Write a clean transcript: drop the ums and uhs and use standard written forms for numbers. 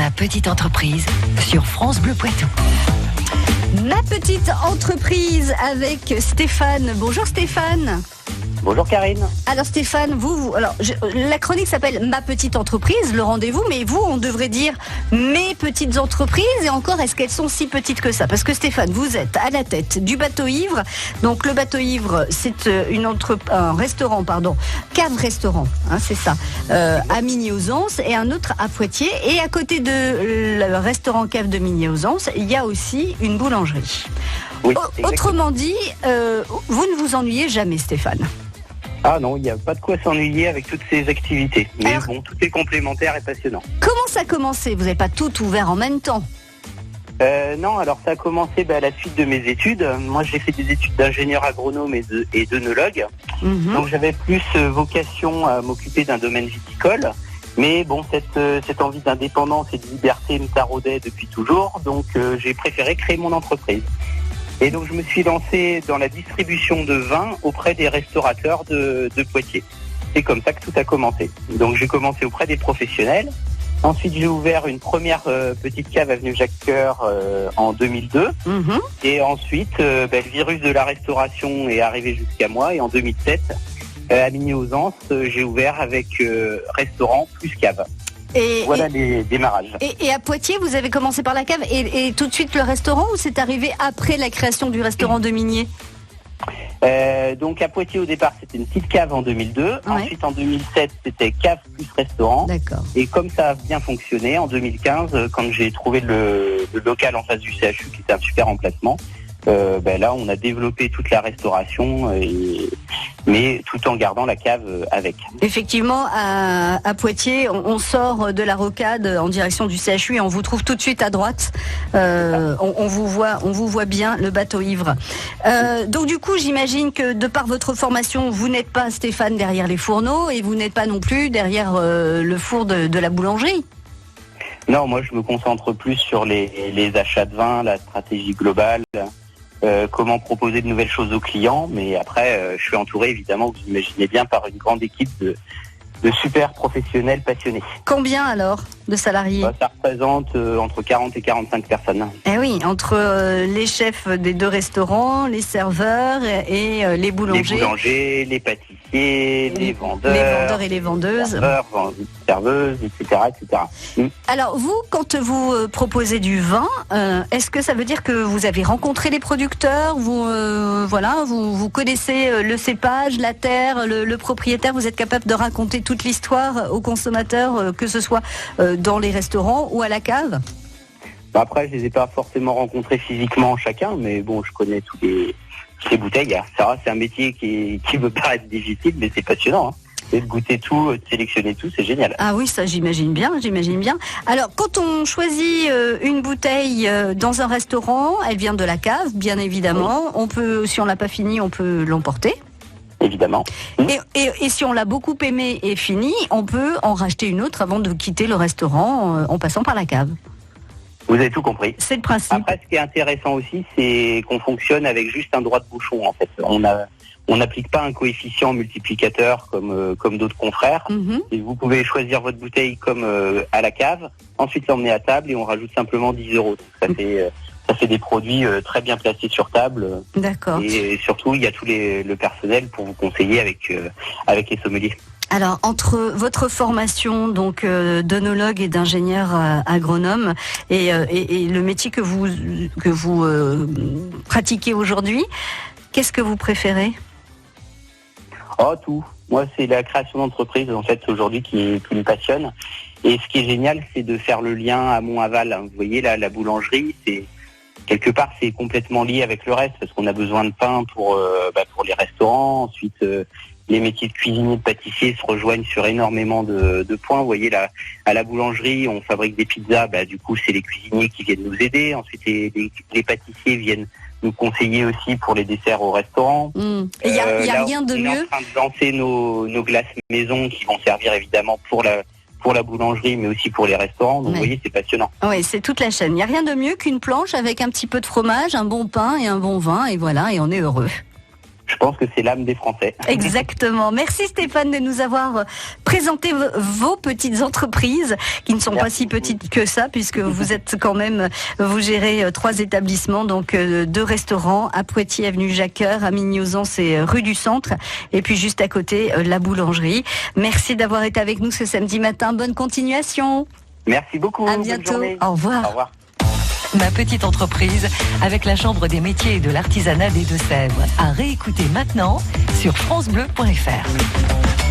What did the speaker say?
Ma petite entreprise sur France Bleu Poitou. Ma petite entreprise avec Stéphane. Bonjour Stéphane. Bonjour Karine. Alors Stéphane, la chronique s'appelle Ma petite entreprise, le rendez-vous, mais vous, on devrait dire mes petites entreprises, et encore, est-ce qu'elles sont si petites que ça? Parce que Stéphane, vous êtes à la tête du Bateau Ivre. Donc le Bateau Ivre, c'est un restaurant, cave-restaurant, c'est ça, à Migny-aux-Anses, et un autre à Poitiers. Et à côté de le restaurant cave de Migny-aux-Anses, il y a aussi une boulangerie. Oui, autrement dit, vous ne vous ennuyez jamais, Stéphane? Ah non, il n'y a pas de quoi s'ennuyer avec toutes ces activités. Mais alors, bon, tout est complémentaire et passionnant. Comment ça a commencé? Vous n'avez pas tout ouvert en même temps? Non, alors ça a commencé à la suite de mes études. Moi, j'ai fait des études d'ingénieur agronome et d'œnologue. Donc j'avais plus vocation à m'occuper d'un domaine viticole. Mais bon, cette envie d'indépendance et de liberté me taraudait depuis toujours. Donc j'ai préféré créer mon entreprise. Et donc je me suis lancé dans la distribution de vin auprès des restaurateurs de Poitiers. C'est comme ça que tout a commencé. Donc j'ai commencé auprès des professionnels. Ensuite j'ai ouvert une première petite cave avenue Jacques Coeur en 2002. Et ensuite le virus de la restauration est arrivé jusqu'à moi. Et en 2007, à Migny-aux-Anses, j'ai ouvert avec restaurant plus cave. Voilà les démarrages. Et à Poitiers, vous avez commencé par la cave et tout de suite le restaurant, ou c'est arrivé après la création du restaurant de Migné? Donc à Poitiers au départ c'était une petite cave en 2002, ensuite en 2007 c'était cave plus restaurant. D'accord. Et comme ça a bien fonctionné, en 2015 quand j'ai trouvé le local en face du CHU qui était un super emplacement, là on a développé toute la restauration, mais tout en gardant la cave avec. Effectivement, à Poitiers, on sort de la rocade en direction du CHU et on vous trouve tout de suite à droite. On vous voit bien, le Bateau Ivre. Donc du coup, j'imagine que de par votre formation, vous n'êtes pas, Stéphane, derrière les fourneaux et vous n'êtes pas non plus derrière le four de la boulangerie. Non, moi je me concentre plus sur les achats de vin, la stratégie globale. Comment proposer de nouvelles choses aux clients, mais après je suis entouré évidemment, vous imaginez bien, par une grande équipe de super professionnels passionnés. Combien alors de salariés? Ça représente entre 40 et 45 personnes. Eh oui, entre les chefs des deux restaurants, les serveurs et les boulangers. Les boulangers, les pâtissiers, les vendeurs. Les vendeurs et les vendeuses. Serveuses, etc. Alors vous, quand vous proposez du vin, est-ce que ça veut dire que vous avez rencontré les producteurs, vous connaissez le cépage, la terre, le propriétaire, vous êtes capable de raconter toute l'histoire aux consommateurs, que ce soit dans les restaurants ou à la cave? Après, je les ai pas forcément rencontrés physiquement chacun, mais bon, je connais toutes les bouteilles. Ça, c'est un métier qui peut paraître difficile, mais c'est passionnant. Et de goûter tout, de sélectionner tout, c'est génial. Ah oui, ça j'imagine bien. Alors, quand on choisit une bouteille dans un restaurant, elle vient de la cave, bien évidemment. Oui. On peut, si on l'a pas finie, on peut l'emporter. Évidemment. Et si on l'a beaucoup aimé et fini, on peut en racheter une autre avant de quitter le restaurant en passant par la cave. Vous avez tout compris. C'est le principe. Après, ce qui est intéressant aussi, c'est qu'on fonctionne avec juste un droit de bouchon, en fait. On n'applique pas un coefficient multiplicateur comme d'autres confrères. Et vous pouvez choisir votre bouteille comme à la cave, ensuite l'emmener à table et on rajoute simplement 10 €. Donc ça fait des produits très bien placés sur table. D'accord. Et surtout, il y a tout le personnel pour vous conseiller avec les sommeliers. Alors, entre votre formation donc d'œnologue et d'ingénieur agronome et le métier que vous pratiquez aujourd'hui, qu'est-ce que vous préférez? Tout. Moi, c'est la création d'entreprise en fait aujourd'hui qui me passionne. Et ce qui est génial, c'est de faire le lien amont-aval. Vous voyez, la boulangerie, c'est quelque part, c'est complètement lié avec le reste parce qu'on a besoin de pain pour les restaurants. Ensuite, les métiers de cuisinier, de pâtissier se rejoignent sur énormément de points. Vous voyez, à la boulangerie, on fabrique des pizzas. Du coup, c'est les cuisiniers qui viennent nous aider. Ensuite, les pâtissiers viennent nous conseiller aussi pour les desserts au restaurant. Il y a rien de mieux. On est en train de lancer nos glaces maison qui vont servir évidemment pour la boulangerie, mais aussi pour les restaurants. Donc, vous voyez, c'est passionnant. Oui, c'est toute la chaîne. Il n'y a rien de mieux qu'une planche avec un petit peu de fromage, un bon pain et un bon vin, et voilà, et on est heureux. Je pense que c'est l'âme des Français. Exactement. Merci Stéphane de nous avoir présenté vos petites entreprises qui ne sont pas si petites que ça, puisque vous êtes quand même, vous gérez 3 établissements, donc 2 restaurants à Poitiers, avenue Jacqueur, à Mignouzan, c'est rue du Centre, et puis juste à côté, la boulangerie. Merci d'avoir été avec nous ce samedi matin. Bonne continuation. Merci beaucoup. À bientôt. Au revoir. Au revoir. Ma petite entreprise avec la Chambre des métiers et de l'artisanat des Deux-Sèvres. À réécouter maintenant sur francebleu.fr.